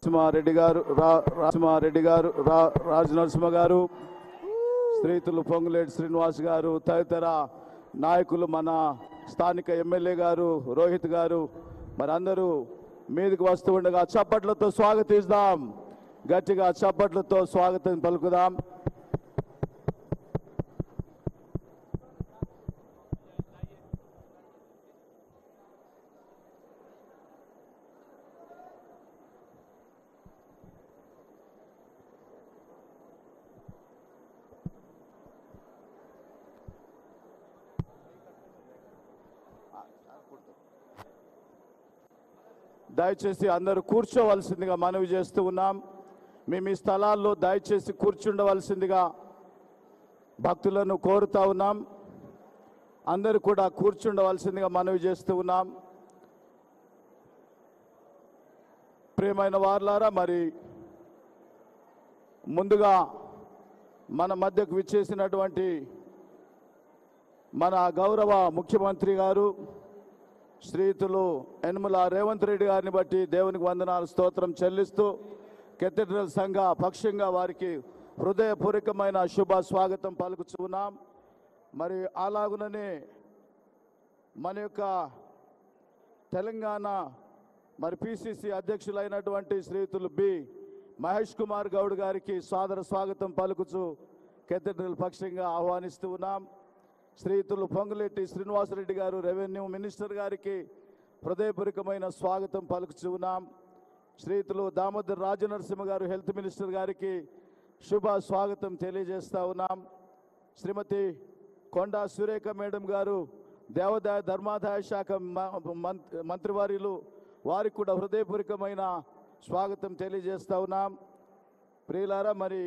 నరసింహారెడ్డి గారు రాజు నరసింహ గారు, శ్రీతులు పొంగులేటి శ్రీనివాస్ గారు, తదితర నాయకులు, మన స్థానిక ఎమ్మెల్యే గారు రోహిత్ గారు, మరి అందరూ మీదకి వస్తూ ఉండగా చప్పట్లతో స్వాగతిస్తాం. గట్టిగా చప్పట్లతో స్వాగతం పలుకుదాం. దయచేసి అందరూ కూర్చోవలసిందిగా మనవి చేస్తూ ఉన్నాం. మేము ఈ స్థలాల్లో దయచేసి కూర్చుండవలసిందిగా భక్తులను కోరుతా ఉన్నాం. అందరూ కూడా కూర్చుండవలసిందిగా మనవి చేస్తూ ఉన్నాం. ప్రియమైన వారలారా, మరి ముందుగా మన మధ్యకు విచ్చేసినటువంటి మన గౌరవ ముఖ్యమంత్రి గారు శ్రీతులు యనమల రేవంత్ రెడ్డి గారిని బట్టి దేవునికి వందనాలు స్తోత్రం చెల్లిస్తూ కేథడ్రల్ సంఘ పక్షంగా వారికి హృదయపూర్వకమైన శుభ స్వాగతం పలుకుతున్నాం. మరి అలాగుననే మన యొక్క తెలంగాణ మరి పిసిసి అధ్యక్షులైనటువంటి శ్రీతులు బి మహేష్ కుమార్ గౌడ్ గారికి సాదర స్వాగతం పలుకుచు కేథడ్రల్ పక్షంగా ఆహ్వానిస్తూ ఉన్నాం. శ్రీతులు పొంగులేటి శ్రీనివాసరెడ్డి గారు రెవెన్యూ మినిస్టర్ గారికి హృదయపూర్వకమైన స్వాగతం పలుకుచూ ఉన్నాం. శ్రీతులు దామోదర్ రాజనరసింహ గారు హెల్త్ మినిస్టర్ గారికి శుభ స్వాగతం తెలియజేస్తూ ఉన్నాం. శ్రీమతి కొండా సురేఖ మేడం గారు దేవాదాయ ధర్మాదాయ శాఖ మంత్రివర్యులు, వారికి కూడా హృదయపూర్వకమైన స్వాగతం తెలియజేస్తూ ఉన్నాం. ప్రియులారా, మరి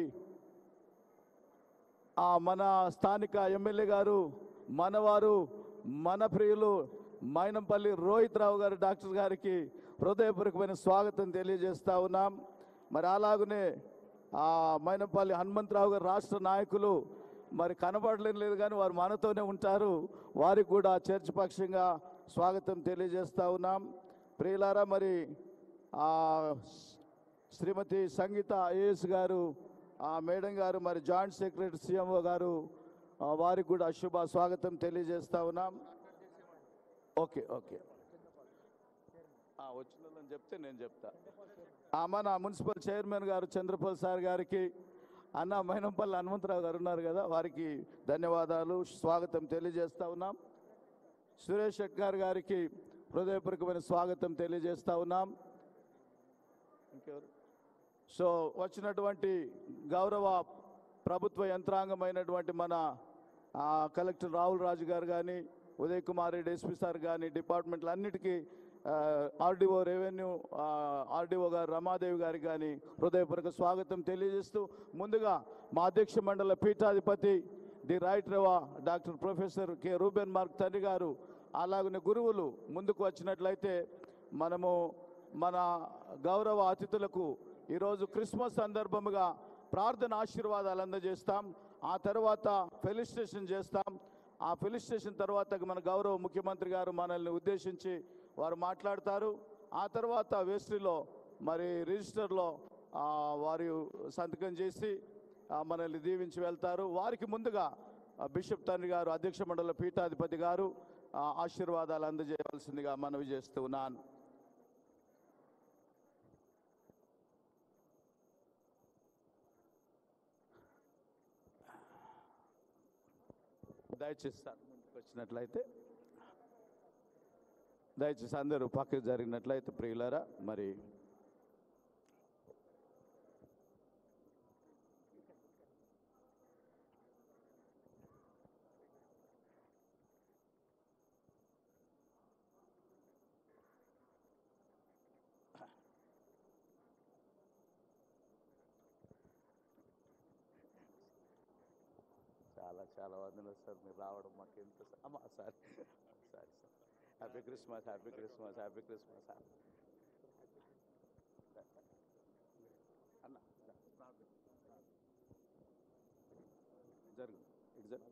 మన స్థానిక ఎమ్మెల్యే గారు, మనవారు, మన ప్రియులు మైనంపల్లి రోహిత్ రావు గారు డాక్టర్ గారికి హృదయపూర్వకమైన స్వాగతం తెలియజేస్తూ ఉన్నాం. మరి అలాగనే మైనంపల్లి హనుమంతరావు గారు రాష్ట్ర నాయకులు, మరి కనబడలేదు కానీ వారు మనతోనే ఉంటారు, వారికి కూడా చర్చ్ పక్షంగా స్వాగతం తెలియజేస్తూ ఉన్నాం. ప్రియులారా, మరి శ్రీమతి సంగీత ఐఏఎస్ గారు, మేడం గారు, మరి జాయింట్ సెక్రటరీ సిఎంఓ గారు, వారికి కూడా శుభ స్వాగతం తెలియజేస్తా ఉన్నాం. ఓకే ఓకే వచ్చిందని చెప్తే నేను చెప్తా. మన మున్సిపల్ చైర్మన్ గారు చంద్రపాల్ సార్ గారికి, అన్న మైనంపల్లి హనుమంతరావు గారు ఉన్నారు కదా, వారికి ధన్యవాదాలు, స్వాగతం తెలియజేస్తా ఉన్నాం. సురేష్ శెట్కర్ గారికి హృదయపూర్వకమైన స్వాగతం తెలియజేస్తా ఉన్నాం. ఇంకెవరు? సో వచ్చినటువంటి గౌరవ ప్రభుత్వ యంత్రాంగమైనటువంటి మన కలెక్టర్ రాహుల్ రాజు గారు కానీ, ఉదయ్ కుమార్ రెడ్డి ఎస్పీ సార్ కానీ, డిపార్ట్మెంట్లు అన్నిటికీ, ఆర్డీఓ రెవెన్యూ ఆర్డీఓ గారు రమాదేవి గారికి కానీ హృదయపూర్వక స్వాగతం తెలియజేస్తూ, ముందుగా మా అధ్యక్ష మండల పీఠాధిపతి the right rev doctor professor K Reuben Mark తండ్రి గారు, అలాగనే గురువులు ముందుకు వచ్చినట్లయితే మనము మన గౌరవ అతిథులకు ఈరోజు క్రిస్మస్ సందర్భముగా ప్రార్థన ఆశీర్వాదాలు అందజేస్తాం. ఆ తర్వాత ఫెలిసిటేషన్ చేస్తాం. ఆ ఫెలిసిటేషన్ తర్వాత మన గౌరవ ముఖ్యమంత్రి గారు మనల్ని ఉద్దేశించి వారు మాట్లాడతారు. ఆ తర్వాత వేస్ట్రీలో మరి రిజిస్టర్లో వారు సంతకం చేసి మనల్ని దీవించి వెళ్తారు. వారికి ముందుగా బిషప్ తండ్రి గారు, అధ్యక్ష మండల పీఠాధిపతి గారు ఆశీర్వాదాలు అందజేయవలసిందిగా మనవి చేస్తూ ఉన్నాను. దయచేసి సార్ ముందుకు వచ్చినట్లయితే, దయచేసి అందరూ పక్కకు జరిగినట్లయితే ప్రియులారా, మరి చాలా చాలా వందనాలు సార్, మీరు రావడం మాకు ఎంత sir. Sir happy Christmas, happy Christmas, happy Christmas అన్న. జరుగు ఇటు జరుగు.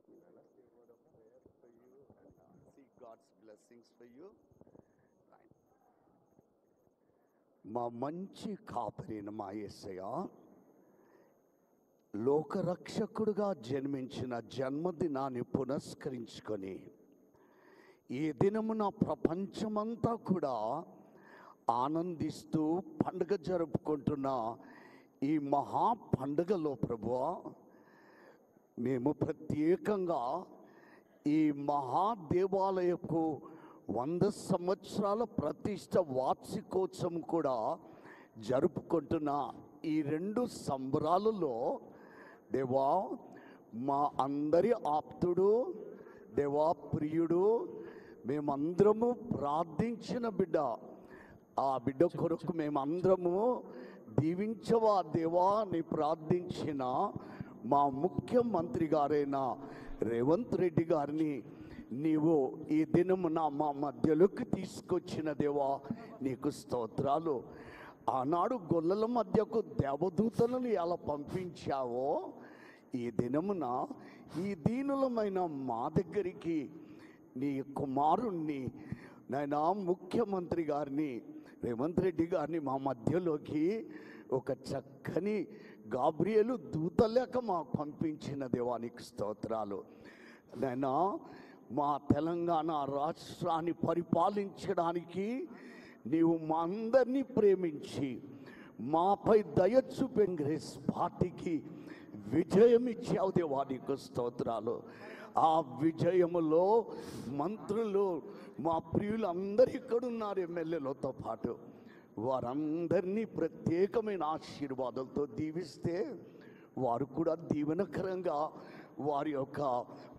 See God's blessings for you. మా మంచి కాపరిన మా యేసయ్య లోకరక్షకుడుగా జన్మించిన జన్మదినాన్ని పురస్కరించుకొని ఈ దినమున ప్రపంచమంతా కూడా ఆనందిస్తూ పండుగ జరుపుకుంటున్న ఈ మహా పండుగలో ప్రభువా, మేము ప్రత్యేకంగా ఈ మహాదేవాలయకు 100 సంవత్సరాల ప్రతిష్ట వార్షికోత్సవం కూడా జరుపుకుంటున్న ఈ 2 సంబరాలలో దేవా, మా అందరి ఆప్తుడు, దేవా ప్రియుడు, మేమందరము ప్రార్థించిన బిడ్డ, ఆ బిడ్డ కొరకు మేమందరము దీవించవా దేవా అని ప్రార్థించిన మా ముఖ్యమంత్రి గారైన రేవంత్ రెడ్డి గారిని నీవు ఈ దినమున మా మధ్యలోకి తీసుకొచ్చిన దేవా నీకు స్తోత్రాలు. ఆనాడు గొల్లల మధ్యకు దేవదూతలను ఎలా పంపించావో ఈ దినమున ఈ దీనులమైన మా దగ్గరికి నీ కుమారుణ్ణి నాయనా ముఖ్యమంత్రి గారిని రేవంత్ రెడ్డి గారిని మా మధ్యలోకి ఒక చక్కని గాబ్రియేలు దూత లేక మాకు పంపించిన దేవానికి స్తోత్రాలు. నాయనా మా తెలంగాణ రాష్ట్రాన్ని పరిపాలించడానికి నీవు మా అందరినీ ప్రేమించి మాపై దయ చూపే కాంగ్రెస్ పార్టీకి విజయం ఇచ్చావు దేవానికి స్తోత్రాలు. ఆ విజయములో మంత్రులు మా ప్రియులు అందరూ ఇక్కడున్నారు, ఎమ్మెల్యేలతో పాటు వారందరినీ ప్రత్యేకమైన ఆశీర్వాదాలతో దీవిస్తే వారు కూడా దీవెనకరంగా వారి యొక్క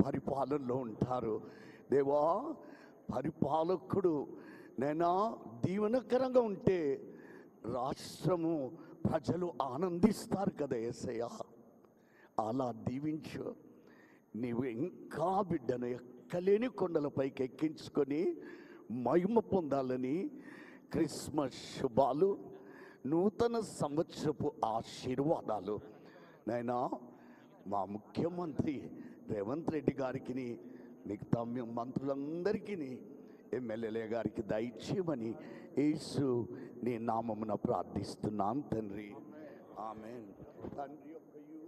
పరిపాలనలో ఉంటారు. దేవా, పరిపాలకుడు నైనా దీవెనకరంగా ఉంటే రాష్ట్రము ప్రజలు ఆనందిస్తారు కదా యేసయ్య, అలా దీవించు. నీవు ఇంకా బిడ్డను ఎక్కలేని కొండలపైకి ఎక్కించుకొని మహిమ పొందాలని క్రిస్మస్ శుభాలు, నూతన సంవత్సరపు ఆశీర్వాదాలు నైనా మా ముఖ్యమంత్రి రేవంత్ రెడ్డి గారికి, మిగతా మంత్రులందరికీ, ఎమ్మెల్యేల గారికి దయచేయమని యేసు నీ నామమున ప్రార్థిస్తున్నాను తండ్రి, ఆమేన్. తండ్రి యొక్కయు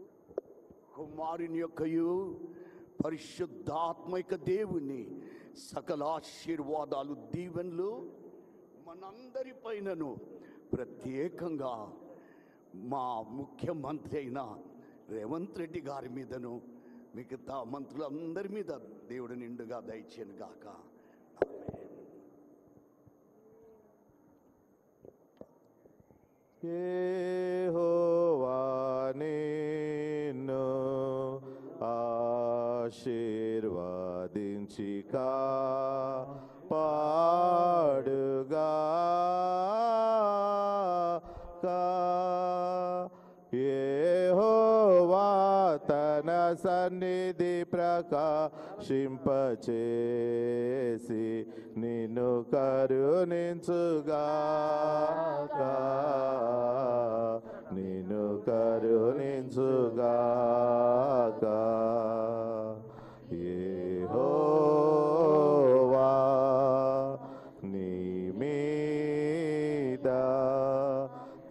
కుమారుని యొక్కయు పరిశుద్ధాత్మైక దేవుని సకల ఆశీర్వాదాలు దీవెనలు మనందరి పైనను ప్రత్యేకంగా మా ముఖ్యమంత్రి అయిన రేవంత్ రెడ్డి గారి మీదను మిగతా మంత్రులందరి మీద దేవుడు నిండుగా దయచేయను గాక. యెహోవా నిన్ను ఆశీర్వదించి కాపాడుగాక. యెహోవా తన సన్నిధి ప్రకాశింపచేసి నిన్ను కరుణించుగాక, నిన్ను కరుణించుగాక. యెహోవా నీ మీద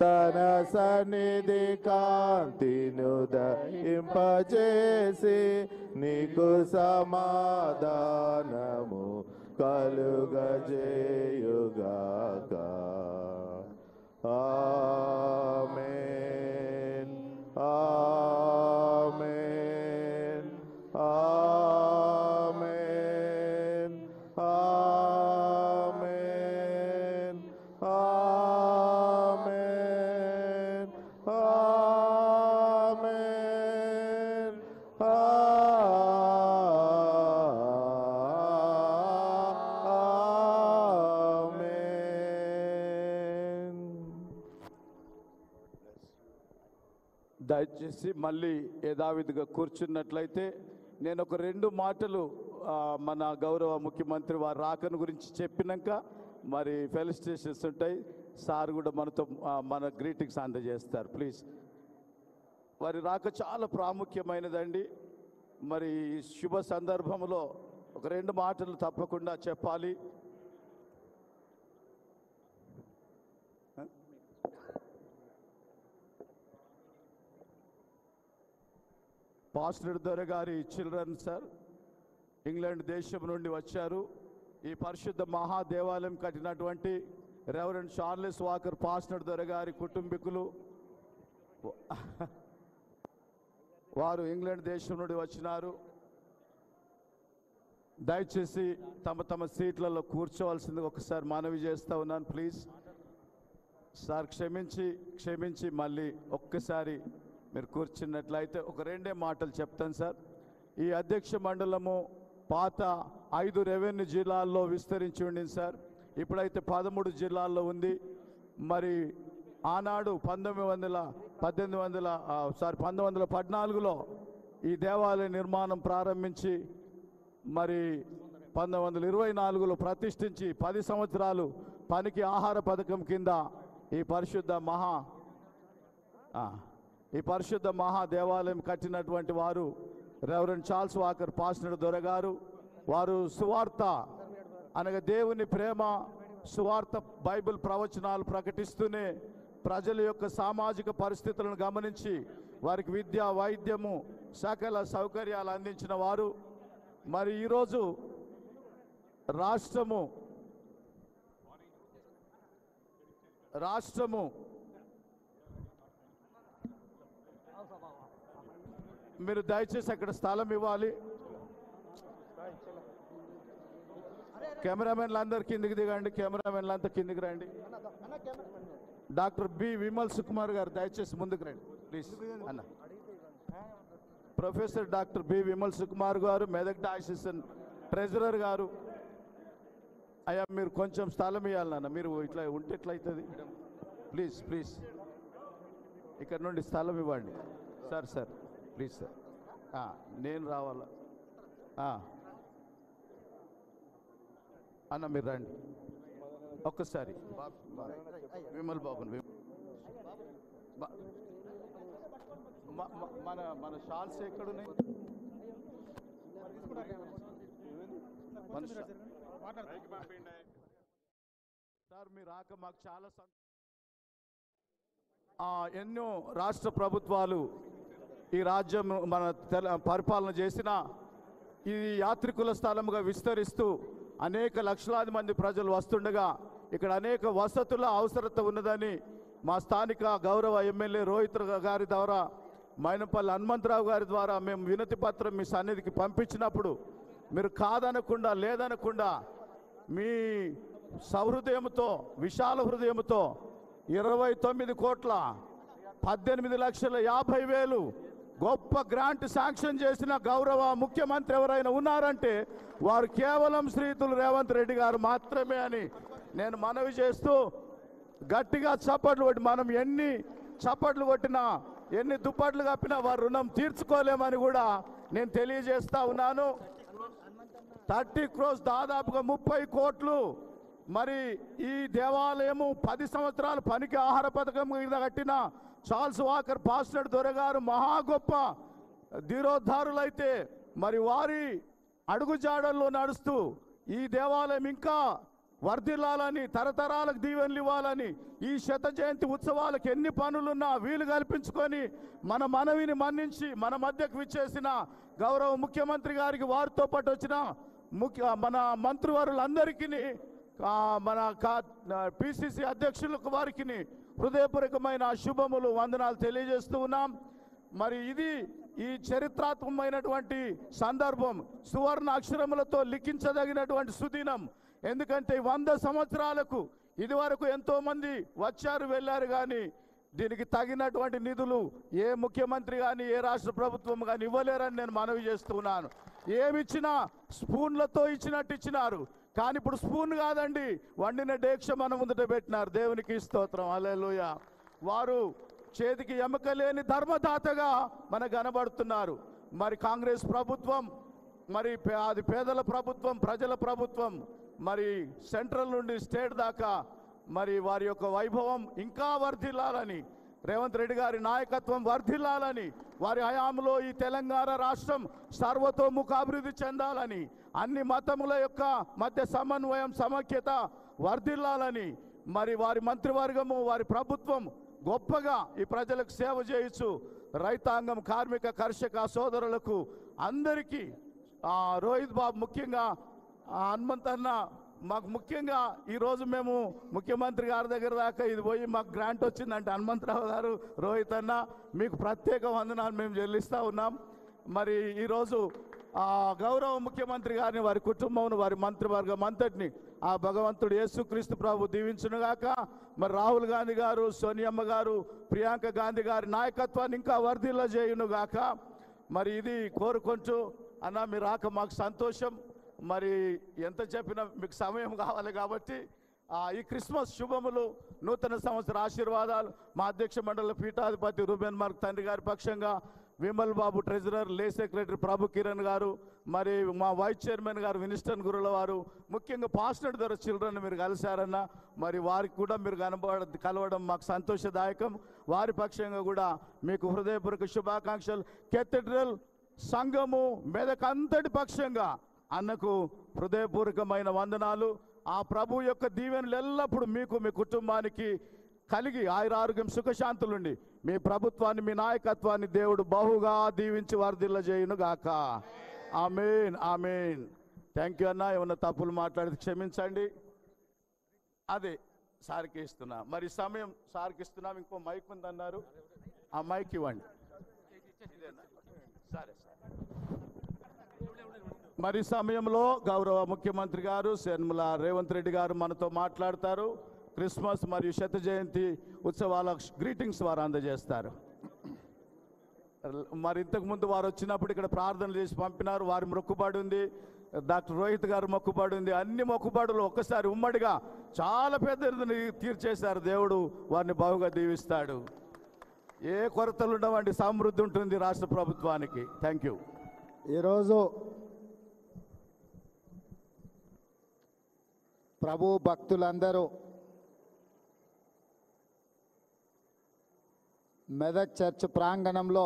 తన సన్నిధి కాంతిను దయింపచేసి నీకు సమాధానము కలుగజేయుగాక. ఆమేన్, ఆమేన్, ఆమేన్, ఆమేన్, ఆమేన్, ఆమేన్, ఆమేన్. దయచేసి మళ్ళీ యథావిధిగా కూర్చున్నట్లయితే నేను ఒక 2 మాటలు మన గౌరవ ముఖ్యమంత్రి వారి రాకను గురించి చెప్పినాక మరి ఫెలిసిటేషన్స్ ఉంటాయి. సార్ కూడా మనతో మన గ్రీటింగ్స్ అందజేస్తారు. ప్లీజ్. వారి రాక చాలా ప్రాముఖ్యమైనదండి. మరి ఈ శుభ సందర్భంలో ఒక 2 మాటలు తప్పకుండా చెప్పాలి. పాస్టర్ దొర గారి చిల్డ్రన్ సార్ ఇంగ్లాండ్ దేశం నుండి వచ్చారు. ఈ పరిశుద్ధ మహాదేవాలయం కట్టినటువంటి రెవరెండ్ చార్లెస్ వాకర్ పాస్టర్ దొర గారి కుటుంబీకులు వారు ఇంగ్లాండ్ దేశం నుండి వచ్చినారు. దయచేసి తమ తమ సీట్లలో కూర్చోవలసింది ఒకసారి మనవి చేస్తూ ఉన్నాను. ప్లీజ్ సార్ క్షమించి మళ్ళీ ఒక్కసారి మీరు కూర్చున్నట్లయితే ఒక రెండే మాటలు చెప్తాను సార్. ఈ అధ్యక్ష మండలము పాత 5 రెవెన్యూ జిల్లాల్లో విస్తరించి ఉండింది సార్. ఇప్పుడైతే 13 జిల్లాల్లో ఉంది. మరి ఆనాడు 1914లో ఈ దేవాలయ నిర్మాణం ప్రారంభించి మరి 1924లో ప్రతిష్ఠించి 10 సంవత్సరాలు పనికి ఆహార పథకం కింద ఈ పరిశుద్ధ మహా దేవాలయం కట్టినటువంటి వారు రెవరెండ్ చార్ల్స్ వాకర్ పాస్టర్ దొర గారు. వారు సువార్త అనగా దేవుని ప్రేమ, సువార్త, బైబిల్ ప్రవచనాలు ప్రకటిస్తూనే ప్రజల యొక్క సామాజిక పరిస్థితులను గమనించి వారికి విద్య, వైద్యము, సకల సౌకర్యాలు అందించిన వారు. మరి ఈరోజు రాష్ట్రము మీరు దయచేసి అక్కడ స్థలం ఇవ్వాలి. కెమెరామెన్లు అందరు కిందికి దిగండి. కెమెరామెన్లు అంతా కిందికి రండి. డాక్టర్ బి విమల్ సుకుమార్ గారు దయచేసి ముందుకు రండి ప్లీజ్. అన్న professor doctor B Vimal Sukumar garu, Medak diocese treasurer గారు. అయ్యా మీరు కొంచెం స్థలం ఇవ్వాలన్న, మీరు ఇట్లా ఉంటే ఎట్లయితుంది. ప్లీజ్ ఇక్కడ నుండి స్థలం ఇవ్వండి సార్ ప్లీజ్ సార్. నేను రావాలా అన్న, మీరు రండి ఒక్కసారి. విమల్ బాబు మన షాల్స్ ఎక్కడున్నాయి? సార్ మీరు రాక మాకు చాలా ఎన్నో రాష్ట్ర ప్రభుత్వాలు ఈ రాజ్యం మన పరిపాలన చేసిన ఇది యాత్రికుల స్థలంగా విస్తరిస్తూ అనేక లక్షలాది మంది ప్రజలు వస్తుండగా ఇక్కడ అనేక వసతుల అవసరత ఉన్నదని మా స్థానిక గౌరవ ఎమ్మెల్యే రోహిత్ గారి ద్వారా, మైనంపల్లి హనుమంతరావు గారి ద్వారా మేము వినతి పత్రం మీ సన్నిధికి పంపించినప్పుడు మీరు కాదనకుండా, లేదనకుండా మీ సహృదయంతో, విశాల హృదయంతో 29,18,50,000 గొప్ప గ్రాంట్ శాంక్షన్ చేసిన గౌరవ ముఖ్యమంత్రి ఎవరైనా ఉన్నారంటే వారు కేవలం శ్రీతులు రేవంత్ రెడ్డి గారు మాత్రమే అని నేను మనవి చేస్తూ, గట్టిగా చప్పట్లు కొట్టి, మనం ఎన్ని చప్పట్లు కొట్టినా, ఎన్ని దుప్పట్లు కప్పినా వారు రుణం తీర్చుకోలేమని కూడా నేను తెలియజేస్తా ఉన్నాను. 30 crores దాదాపుగా 30 కోట్లు. మరి ఈ దేవాలయము 10 సంవత్సరాలు పనికి ఆహార పథకం మీద కట్టిన చార్ల్స్ వాకర్ పాస్టర్ దొర గారు మహా గొప్ప ధీరోద్ధారులైతే మరి వారి అడుగుజాడల్లో నడుస్తూ ఈ దేవాలయం ఇంకా వర్ధిల్లాలని, తరతరాలకు దీవెనలు ఇవ్వాలని, ఈ శత జయంతి ఉత్సవాలకు ఎన్ని పనులున్నా వీలు కల్పించుకొని మన మనవిని మన్నించి మన మధ్యకు విచ్చేసిన గౌరవ ముఖ్యమంత్రి గారికి, వారితో పాటు వచ్చిన మన మంత్రివారులందరికీ, మన పిసిసి అధ్యక్షులకు వారికి హృదయపూర్వకమైన శుభములు, వందనాలు తెలియజేస్తూ ఉన్నాం. మరి ఇది ఈ చరిత్రాత్మకమైనటువంటి సందర్భం, సువర్ణ అక్షరములతో లిఖించదగినటువంటి సుదినం. ఎందుకంటే 100 సంవత్సరాలకు ఇదివరకు ఎంతో మంది వచ్చారు వెళ్ళారు, కానీ దీనికి తగినటువంటి నిధులు ఏ ముఖ్యమంత్రి కానీ ఏ రాష్ట్ర ప్రభుత్వం కానీ ఇవ్వలేరని నేను మనవి చేస్తున్నాను. ఏమిచ్చినా స్పూన్లతో ఇచ్చినట్టు ఇచ్చినారు, కానీ ఇప్పుడు స్పూన్ కాదండి, వండిన డేక్ష మన ముందట పెట్టినారు. దేవునికి స్తోత్రం, హల్లెలూయా. వారు చేతికి ఎముక లేని ధర్మదాతగా మనకు కనబడుతున్నారు. మరి కాంగ్రెస్ ప్రభుత్వం, మరి అది పేదల ప్రభుత్వం, ప్రజల ప్రభుత్వం, మరి సెంట్రల్ నుండి స్టేట్ దాకా మరి వారి యొక్క వైభవం ఇంకా వర్ధిల్లాలని, రేవంత్ రెడ్డి గారి నాయకత్వం వర్ధిల్లాలని, వారి హయాంలో ఈ తెలంగాణ రాష్ట్రం సర్వతోముఖాభివృద్ధి చెందాలని, అన్ని మతముల యొక్క మధ్య సమన్వయం, సమైక్యత వర్ధిల్లాలని, మరి వారి మంత్రివర్గము, వారి ప్రభుత్వం గొప్పగా ఈ ప్రజలకు సేవ చేయొచ్చు రైతాంగం, కార్మిక, కర్షక సోదరులకు అందరికీ రోహిత్ బాబు ముఖ్యంగా హనుమంత్ అన్న మాకు ముఖ్యంగా ఈరోజు మేము ముఖ్యమంత్రి గారి దగ్గర దాకా ఇది పోయి మాకు గ్రాంట్ వచ్చిందంటే హనుమంతరావు గారు, రోహిత్ అన్న మీకు ప్రత్యేక వందనాలు మేము చెల్లిస్తూ ఉన్నాం. మరి ఈరోజు గౌరవ ముఖ్యమంత్రి గారిని, వారి కుటుంబం, వారి మంత్రివర్గం అంతటిని ఆ భగవంతుడు యేసుక్రీస్తు ప్రభు దీవించునుగాక. మరి రాహుల్ గాంధీ గారు, సోనియమ్మ గారు, ప్రియాంక గాంధీ గారి నాయకత్వాన్ని ఇంకా వర్ధిల్ల చేయునుగాక. మరి ఇది కోరుకుంటూ అన్న మీ రాక మాకు సంతోషం. మరి ఎంత చెప్పినా మీకు సమయం కావాలి కాబట్టి ఈ క్రిస్మస్ శుభములు, నూతన సంవత్సర ఆశీర్వాదాలు మా అధ్యక్ష మండలి పీఠాధిపతి రూబెన్ మార్క్ తండ్రి గారి పక్షంగా, విమల్ బాబు ట్రెజరర్, లే సెక్రటరీ ప్రభు కిరణ్ గారు, మరి మా వైస్ చైర్మన్ గారు వినిస్టన్ గురుల వారు, ముఖ్యంగా పాస్టర్ ద్వారా చిల్డ్రన్ మీరు కలిశారన్న, మరి వారికి కూడా మీరు కలవడం మాకు సంతోషదాయకం. వారి పక్షంగా కూడా మీకు హృదయపూర్వక శుభాకాంక్షలు. కేథడ్రల్ సంఘము మెదక్ అంతటి పక్షంగా అన్నకు హృదయపూర్వకమైన వందనాలు. ఆ ప్రభు యొక్క దీవెనలు ఎల్లప్పుడూ మీకు, మీ కుటుంబానికి కలిగి ఆయురారోగ్యం, సుఖశాంతులుండి మీ ప్రభుత్వాన్ని, మీ నాయకత్వాన్ని దేవుడు బహుగా దీవించి వర్ధిల్ల చేయును గాక. ఆమేన్, ఆమేన్. థ్యాంక్ యూ అన్న. ఏమన్నా తప్పులు మాట్లాడితే క్షమించండి. అదే సార్కి ఇస్తున్నా. మరి సమయం సార్కి ఇస్తున్నాం. ఇంకో మైక్ ఉందన్నారు, ఆ మైక్ ఇవ్వండి. సరే. మరి సమయంలో గౌరవ ముఖ్యమంత్రి గారు యనమల రేవంత్ రెడ్డి గారు మనతో మాట్లాడతారు. క్రిస్మస్ మరియు శత జయంతి ఉత్సవాల గ్రీటింగ్స్ వారు అందజేస్తారు. మరి ఇంతకుముందు వారు వచ్చినప్పుడు ఇక్కడ ప్రార్థనలు చేసి పంపినారు. వారి మొక్కుబడి ఉంది, డాక్టర్ రోహిత్ గారు మొక్కుబడి ఉంది. అన్ని మొక్కుబడులు ఒక్కసారి ఉమ్మడిగా చాలా పెద్దది తీర్చేశారు. దేవుడు వారిని బాగుగా దీవిస్తాడు. ఏ కొరతలు ఉండవండి, సమృద్ధి ఉంటుంది రాష్ట్ర ప్రభుత్వానికి. Thank you. ఈరోజు ప్రభు భక్తులందరూ మెదక్ చర్చ్ ప్రాంగణంలో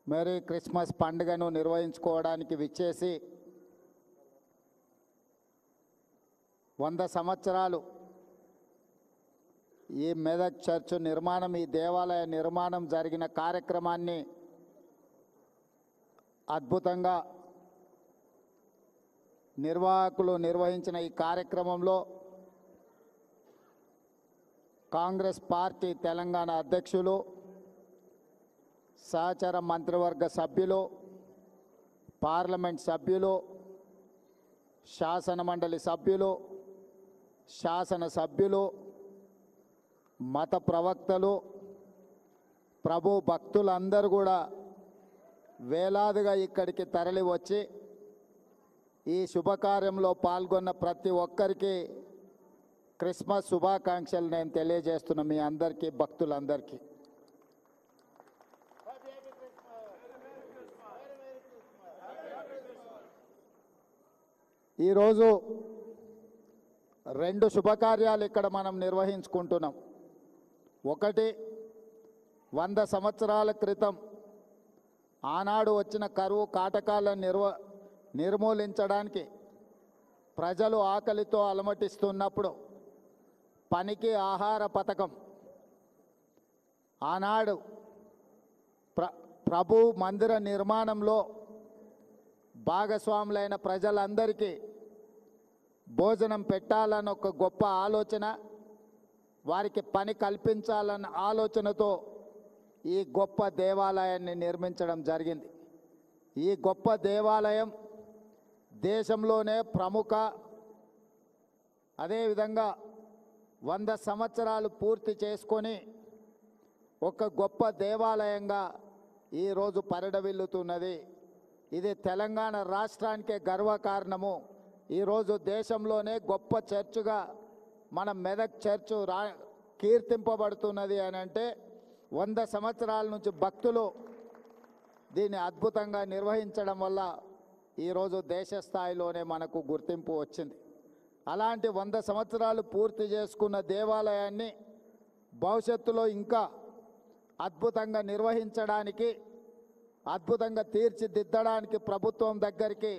మేరీ క్రిస్మస్ పండుగను నిర్వహించుకోవడానికి విచ్చేసి 100 సంవత్సరాలు ఈ మెదక్ చర్చ్ నిర్మాణం, ఈ దేవాలయ నిర్మాణం జరిగిన కార్యక్రమాన్ని అద్భుతంగా నిర్వాహకులు నిర్వహించిన ఈ కార్యక్రమంలో కాంగ్రెస్ పార్టీ తెలంగాణ అధ్యక్షులు, సహచర మంత్రివర్గ సభ్యులు, పార్లమెంట్ సభ్యులు, శాసన మండలి సభ్యులు, శాసనసభ్యులు, మత ప్రవక్తలు, ప్రభు భక్తులందరూ కూడా వేలాదిగా ఇక్కడికి తరలి వచ్చి ఈ శుభకార్యంలో పాల్గొన్న ప్రతి ఒక్కరికి క్రిస్మస్ శుభాకాంక్షలు నేను తెలియజేస్తున్నా. మీ అందరికీ, భక్తులందరికీ. ఈరోజు 2 శుభకార్యాలు ఇక్కడ మనం నిర్వహించుకుంటున్నాం. ఒకటి, 100 సంవత్సరాల క్రితం ఆనాడు వచ్చిన కరువు కాటకాలను నిర్మూలించడానికి ప్రజలు ఆకలితో అలమటిస్తున్నప్పుడు పనికి ఆహార పథకం ఆనాడు ప్రభు మందిర నిర్మాణంలో భాగస్వాములైన ప్రజలందరికీ భోజనం పెట్టాలని ఒక గొప్ప ఆలోచన, వారికి పని కల్పించాలన్న ఆలోచనతో ఈ గొప్ప దేవాలయాన్ని నిర్మించడం జరిగింది. ఈ గొప్ప దేవాలయం దేశంలోనే ప్రముఖ, అదేవిధంగా 100 సంవత్సరాలు పూర్తి చేసుకొని ఒక గొప్ప దేవాలయంగా ఈరోజు పరిడవిల్లుతున్నది. ఇది తెలంగాణ రాష్ట్రానికే గర్వకారణము. ఈరోజు దేశంలోనే గొప్ప చర్చుగా మన మెదక్ చర్చు కీర్తింపబడుతున్నది అని అంటే 100 సంవత్సరాల నుంచి భక్తులు దీన్ని అద్భుతంగా నిర్వహించడం వల్ల ఈరోజు దేశ స్థాయిలోనే మనకు గుర్తింపు వచ్చింది. అలాంటి 100 సంవత్సరాలు పూర్తి చేసుకున్న దేవాలయాన్ని భవిష్యత్తులో ఇంకా అద్భుతంగా నిర్వహించడానికి, అద్భుతంగా తీర్చిదిద్దడానికి ప్రభుత్వం దగ్గరికి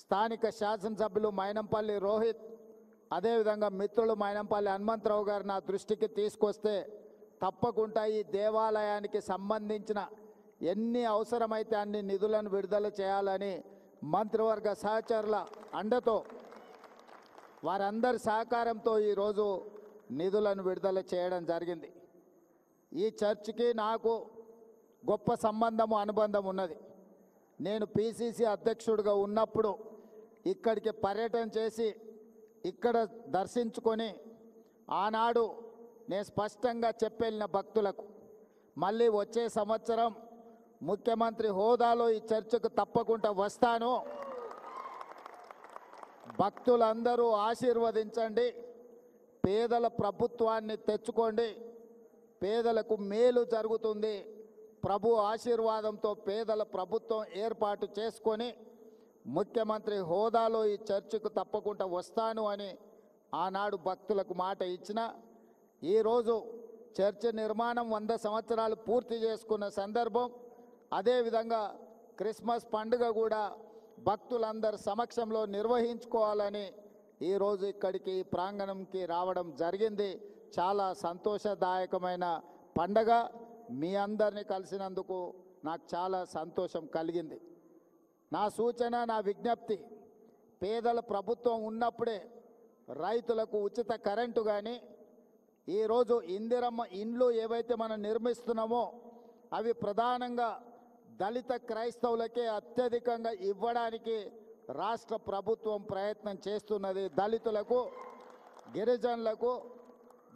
స్థానిక శాసనసభ్యులు మైనంపల్లి రోహిత్, అదేవిధంగా మిత్రులు మైనంపల్లి హనుమంతరావు గారు నా దృష్టికి తీసుకొస్తే తప్పకుండా ఈ దేవాలయానికి సంబంధించిన ఎన్ని అవసరమైతే అన్ని నిధులను విడుదల చేయాలని మంత్రివర్గ సహచరుల అండతో వారందరి సహకారంతో ఈరోజు నిధులను విడుదల చేయడం జరిగింది. ఈ చర్చికి నాకు గొప్ప సంబంధము అనుబంధం ఉన్నది. నేను పిసిసి అధ్యక్షుడిగా ఉన్నప్పుడు ఇక్కడికి పర్యటన చేసి ఇక్కడ దర్శించుకొని ఆనాడు నేను స్పష్టంగా చెప్పెళ్ళిన భక్తులకు మళ్ళీ వచ్చే సంవత్సరం ముఖ్యమంత్రి హోదాలో ఈ చర్చకు తప్పకుండా వస్తాను, భక్తులందరూ ఆశీర్వదించండి, పేదల ప్రభుత్వాన్ని తెచ్చుకోండి, పేదలకు మేలు జరుగుతుంది, ప్రభు ఆశీర్వాదంతో పేదల ప్రభుత్వం ఏర్పాటు చేసుకొని ముఖ్యమంత్రి హోదాలో ఈ చర్చకు తప్పకుండా వస్తాను అని ఆనాడు భక్తులకు మాట ఇచ్చిన. ఈరోజు చర్చ్ నిర్మాణం 100 సంవత్సరాలు పూర్తి చేసుకున్న సందర్భం, అదేవిధంగా క్రిస్మస్ పండుగ కూడా భక్తులందరి సమక్షంలో నిర్వహించుకోవాలని ఈరోజు ఇక్కడికి ప్రాంగణంకి రావడం జరిగింది. చాలా సంతోషదాయకమైన పండగ. మీ అందరినీ కలిసినందుకు నాకు చాలా సంతోషం కలిగింది. నా సూచన, నా విజ్ఞప్తి, పేదల ప్రభుత్వం ఉన్నప్పుడే రైతులకు ఉచిత కరెంటు కానీ, ఈరోజు ఇందిరమ్మ ఇండ్లు ఏవైతే మనం నిర్మిస్తున్నామో అవి ప్రధానంగా దళిత క్రైస్తవులకే అత్యధికంగా ఇవ్వడానికి రాష్ట్ర ప్రభుత్వం ప్రయత్నం చేస్తున్నది. దళితులకు, గిరిజనులకు,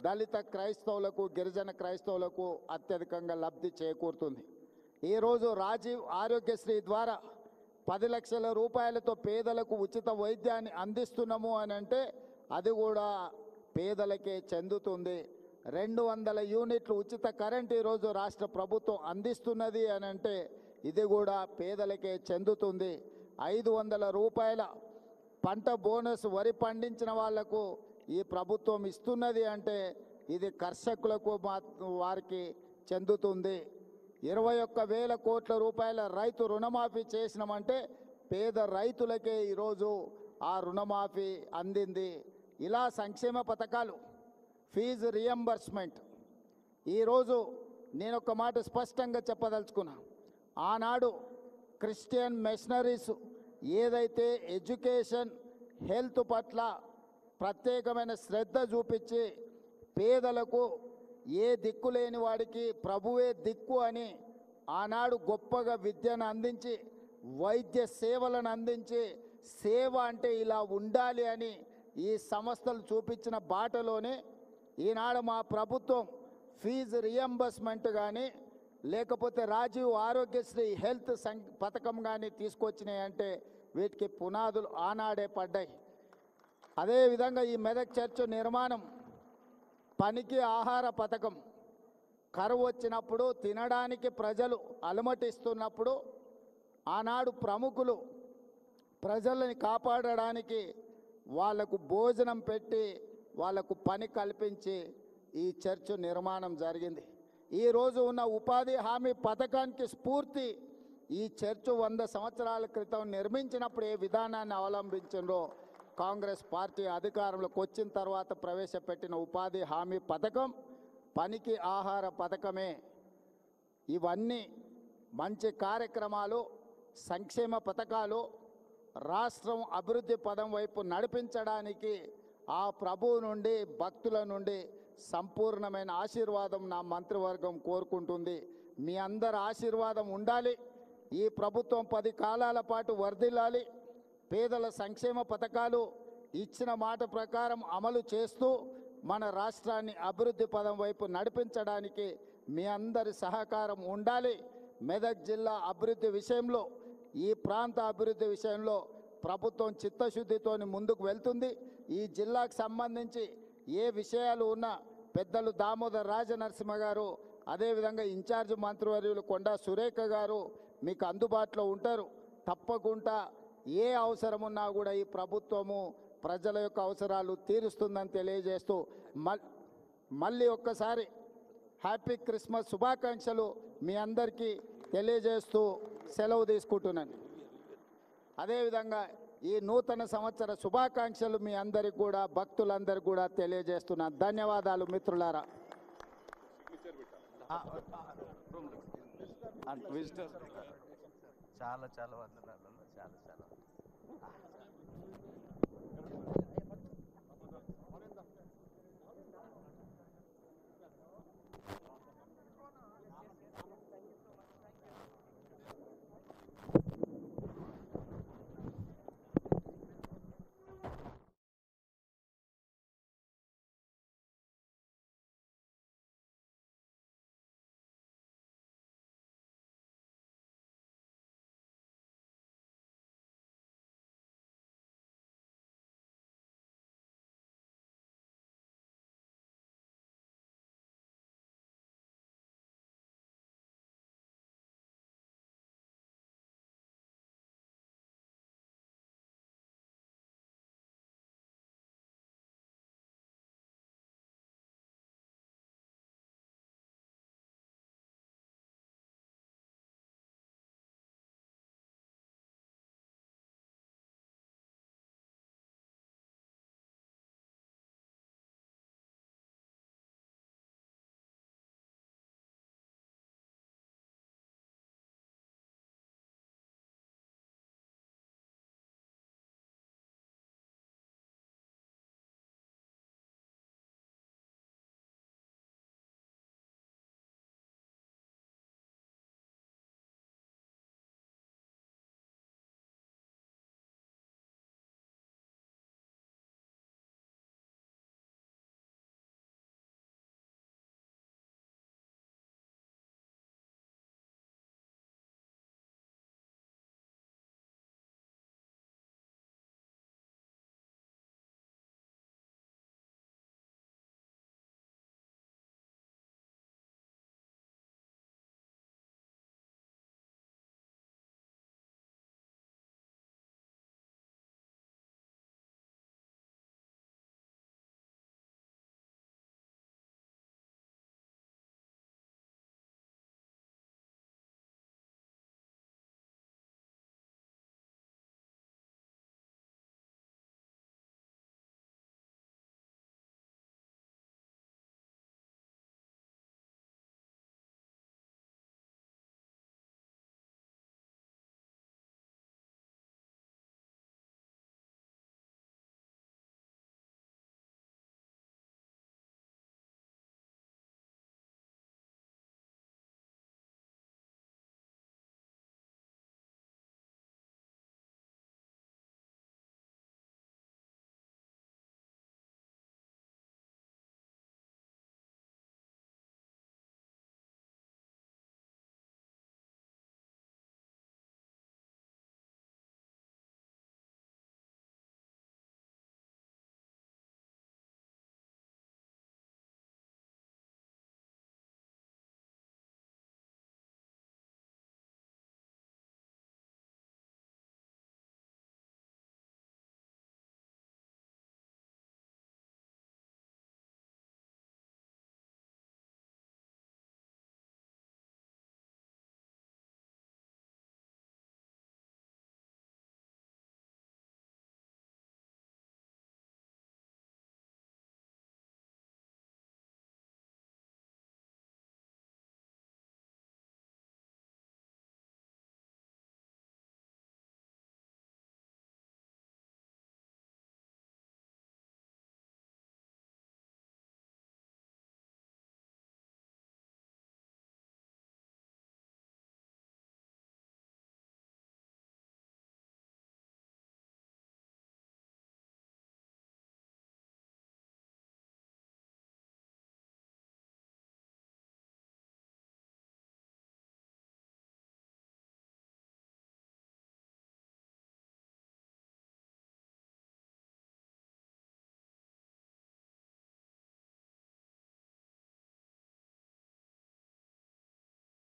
దళిత క్రైస్తవులకు, గిరిజన క్రైస్తవులకు అత్యధికంగా లబ్ధి చేకూరుతుంది. ఈరోజు రాజీవ్ ఆరోగ్యశ్రీ ద్వారా 10 లక్షల రూపాయలతో పేదలకు ఉచిత వైద్యాన్ని అందిస్తున్నాము అని అంటే అది కూడా పేదలకే చెందుతుంది. 200 యూనిట్లు ఉచిత కరెంట్ ఈరోజు రాష్ట్ర ప్రభుత్వం అందిస్తున్నది అని అంటే ఇది కూడా పేదలకే చెందుతుంది. 500 రూపాయల పంట బోనస్ వరి పండించిన వాళ్లకు ఈ ప్రభుత్వం ఇస్తున్నది అంటే ఇది కర్షకులకు వారికి చెందుతుంది. 21,000 కోట్ల రూపాయల రైతు రుణమాఫీ చేసినామంటే పేద రైతులకే ఈరోజు ఆ రుణమాఫీ అందింది. ఇలా సంక్షేమ పథకాలు, ఫీజు రియంబర్స్మెంట్. ఈరోజు నేను ఒక మాట స్పష్టంగా చెప్పదలుచుకున్నా. ఆనాడు క్రిస్టియన్ మిషనరీస్ ఏదైతే ఎడ్యుకేషన్, హెల్త్ పట్ల ప్రత్యేకమైన శ్రద్ధ చూపించి పేదలకు ఏ దిక్కు లేని వాడికి ప్రభువే దిక్కు అని ఆనాడు గొప్పగా విద్యను అందించి, వైద్య సేవలను అందించి, సేవ అంటే ఇలా ఉండాలి అని ఈ సంస్థలు చూపించిన బాటలోనే ఈనాడు మా ప్రభుత్వం ఫీజు రియంబర్స్మెంట్ కానీ లేకపోతే రాజీవ్ ఆరోగ్యశ్రీ హెల్త్ పథకం కానీ తీసుకొచ్చినాయి అంటే వీటికి పునాదులు ఆనాడే పడ్డాయి. అదేవిధంగా ఈ మెదక్ చర్చ్ నిర్మాణం, పనికి ఆహార పథకం, కరువు వచ్చినప్పుడు తినడానికి ప్రజలు అలమటిస్తున్నప్పుడు ఆనాడు ప్రముఖులు ప్రజలని కాపాడడానికి వాళ్లకు భోజనం పెట్టి వాళ్లకు పని కల్పించి ఈ చర్చ్ నిర్మాణం జరిగింది. ఈరోజు ఉన్న ఉపాధి హామీ పథకానికి స్ఫూర్తి ఈ చర్చ్ 100 సంవత్సరాల క్రితం నిర్మించినప్పుడు ఏ విధానాన్ని అవలంబించిందో కాంగ్రెస్ పార్టీ అధికారంలోకి వచ్చిన తర్వాత ప్రవేశపెట్టిన ఉపాధి హామీ పథకం, పనికి ఆహార పథకమే. ఇవన్నీ మంచి కార్యక్రమాలు, సంక్షేమ పథకాలు రాష్ట్రం అభివృద్ధి పదం వైపు నడిపించడానికి ఆ ప్రభువు నుండి, భక్తుల నుండి సంపూర్ణమైన ఆశీర్వాదం నా మంత్రివర్గం కోరుకుంటుంది. మీ అందరి ఆశీర్వాదం ఉండాలి. ఈ ప్రభుత్వం 10 కాలాల పాటు వర్ధిల్లాలి. పేదల సంక్షేమ పథకాలు ఇచ్చిన మాట ప్రకారం అమలు చేస్తూ మన రాష్ట్రాన్ని అభివృద్ధి పదం వైపు నడిపించడానికి మీ అందరి సహకారం ఉండాలి. మెదక్ జిల్లా అభివృద్ధి విషయంలో, ఈ ప్రాంత అభివృద్ధి విషయంలో ప్రభుత్వం చిత్తశుద్ధితో ముందుకు వెళ్తుంది. ఈ జిల్లాకు సంబంధించి ఏ విషయాలు ఉన్నా పెద్దలు దామోదర్ రాజనరసింహ గారు, అదేవిధంగా ఇన్ఛార్జ్ మంత్రివర్యులు కొండా సురేఖ గారు మీకు అందుబాటులో ఉంటారు. తప్పకుండా ఏ అవసరం ఉన్నా కూడా ఈ ప్రభుత్వము ప్రజల యొక్క అవసరాలు తీరుస్తుందని తెలియజేస్తూ మళ్ళీ ఒక్కసారి హ్యాపీ క్రిస్మస్ శుభాకాంక్షలు మీ అందరికీ తెలియజేస్తూ సెలవు తీసుకుంటున్నాను. అదేవిధంగా ఈ నూతన సంవత్సర శుభాకాంక్షలు మీ అందరికి కూడా, భక్తులందరికీ కూడా తెలియజేస్తున్నాను. ధన్యవాదాలు మిత్రులారా. విజిటర్స్ చాలా చాలా వందనాలు, చాలా చాలా